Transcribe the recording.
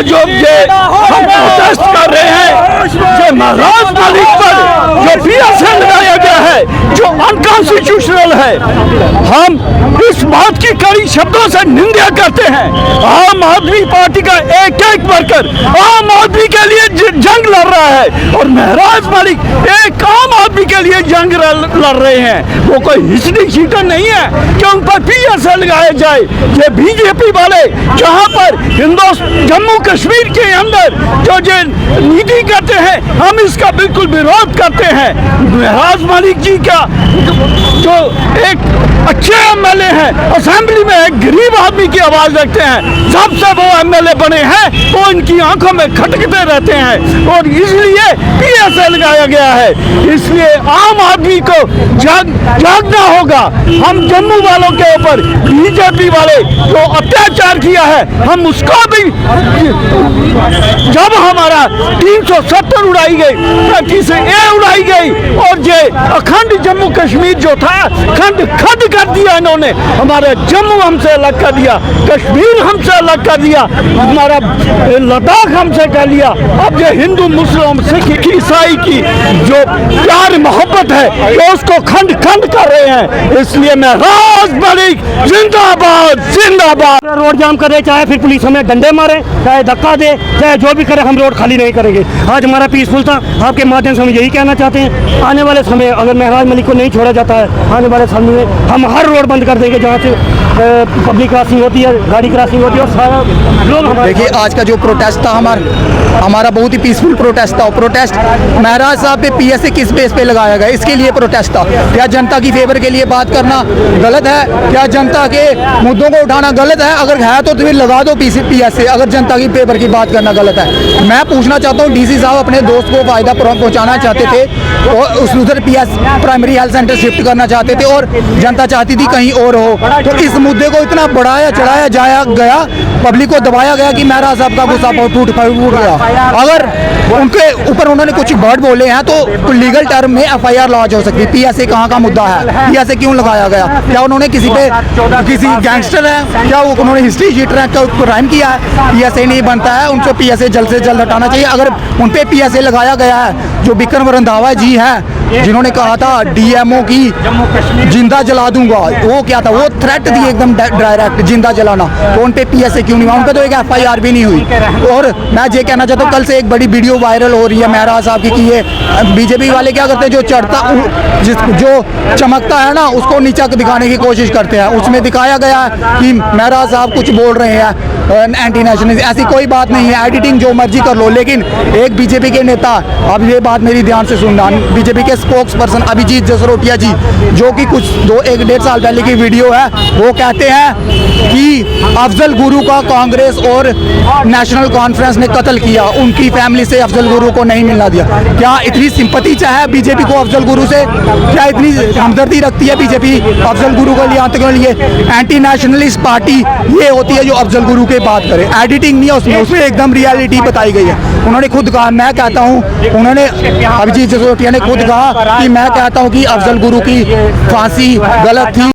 जो ये हम प्रोटेस्ट कर रहे हैं, ये महराज मलिक पर जो PSA लगाया गया है, जो अनकॉन्स्टिट्यूशनल है, हम इस बात की कड़ी शब्दों से निंदा करते हैं। आम आदमी पार्टी का एक एक वर्कर आम आदमी के लिए जंग लड़ रहा है और महराज मलिक एक आम आदमी के लिए जंग लड़ रहे हैं। वो कोई हिस्ट्री शीटर नहीं है कि उन पर PSA लगाया जाए। ये बीजेपी वाले जहां पर जम्मू कश्मीर के अंदर जो नीति करते हैं, हम इसका बिल्कुल विरोध करते हैं। महराज मलिक जी का जो एक अच्छे MLA हैं, असेंबली में एक गरीब आदमी की आवाज रखते हैं, जब से वो MLA बने हैं वो इनकी आंखों में खटकते रहते हैं और इसलिए PSA लगाया गया है। इसलिए आम आदमी को जागना होगा। हम जम्मू वालों के ऊपर बीजेपी वाले जो अत्याचार किया है, हम उसको भी, जब हमारा 370 उड़ाई गई, 35A उड़ाई गई और ये अखंड जम्मू कश्मीर जो था खंड कर दिया इन्होंने। हमारा जम्मू हमसे अलग कर दिया, कश्मीर हमसे अलग कर दिया, हमारा लद्दाख हमसे कर लिया। अब ये हिंदू मुस्लिम सिख ईसाई की जो प्यार मोहब्बत है ये उसको खंड कर रहे हैं। इसलिए महराज मलिक जिंदाबाद जिंदाबाद। रोड जाम करे, चाहे फिर पुलिस हमें डंडे मारे, चाहे धक्का दे, चाहे जो भी करे, हम रोड खाली नहीं करेंगे। आज हमारा पीसफुल था। आपके माध्यम से हम यही कहना चाहते हैं, आने वाले समय अगर महराज मलिक को नहीं छोड़ा जाता है, आने वाले समय में हम हर रोड बंद कर देंगे जहाँ से पब्लिक क्रॉसिंग होती है, गाड़ी क्रॉसिंग होती है और सारा लोग। देखिए, आज का जो प्रोटेस्ट था हमारा बहुत ही पीसफुल प्रोटेस्ट था। प्रोटेस्ट महराज साहब पे PSA किस बेस पे लगाया गया, इसके लिए प्रोटेस्ट था। क्या जनता की फेवर के लिए बात करना गलत है? क्या जनता के मुद्दों को उठाना गलत है? अगर है तो फिर लगा दो PSA। अगर जनता की फेवर की बात करना गलत है, मैं पूछना चाहता हूँ, DC साहब अपने दोस्त को फायदा पहुँचाना चाहते थे और उस उधर प्राइमरी हेल्थ सेंटर शिफ्ट करना चाहते थे और जनता चाहती थी कहीं और हो, तो इस मुद्दे को इतना बढ़ाया चढ़ाया जाया गया, पब्लिक को दबाया गया कि महराज साहब का गुस्सा फूट गया। अगर उनके ऊपर उन्होंने कुछ वर्ड बोले हैं तो लीगल टर्म में FIR लॉन्च हो सकती है। PSA कहाँ का मुद्दा है? PSA क्यों लगाया गया? क्या उन्होंने किसी गैंगस्टर है? क्या उन्होंने हिस्ट्री शीटर है? क्या क्राइम किया है? PSA नहीं बनता है, उनको PSA जल्द से जल्द हटाना चाहिए। अगर उन पे PSA लगाया गया है, जो बिक्रम रंधावा जी है जिन्होंने कहा था DMO की जिंदा जला दूंगा, वो क्या था? वो थ्रेट थी एकदम डायरेक्ट, जिंदा जलाना। तो उन पे PSA क्यों नहीं हुआ? उन पे तो एक FIR भी नहीं हुई। और मैं ये कहना चाहता हूँ, कल से एक बड़ी वीडियो वायरल हो रही है महराज साहब की कि ये बीजेपी वाले क्या करते हैं, जो चमकता है ना उसको नीचा दिखाने की कोशिश करते हैं। उसमें दिखाया गया है कि महराज साहब कुछ बोल रहे हैं एंटी नेशनल। ऐसी कोई बात नहीं है, एडिटिंग जो मर्जी कर लो। लेकिन एक बीजेपी के नेता, अब ये बात मेरी ध्यान से सुनना, बीजेपी के स्पोक्स पर्सन अभिजीत जसरोटिया जी, जो कि कुछ 1-1.5 साल पहले की वीडियो है, वो कहते हैं कि अफजल गुरु का कांग्रेस और नेशनल कॉन्फ्रेंस ने कत्ल किया, उनकी फैमिली से अफजल गुरु को नहीं मिलना दिया। क्या इतनी सिंपैथी चाहे बीजेपी को अफजल गुरु से? क्या इतनी हमदर्दी रखती है बीजेपी अफजल गुरु के लिए, आतंकियों के लिए? एंटी नेशनलिस्ट पार्टी ये होती है जो अफजल गुरु की बात करे। एडिटिंग नहीं है उसमें एकदम रियलिटी बताई गई है। उन्होंने खुद कहा, मैं कहता हूँ, उन्होंने अभिजीत जसरोटिया ने खुद कहा कि मैं कहता हूँ कि अफजल गुरु की फांसी गलत थी।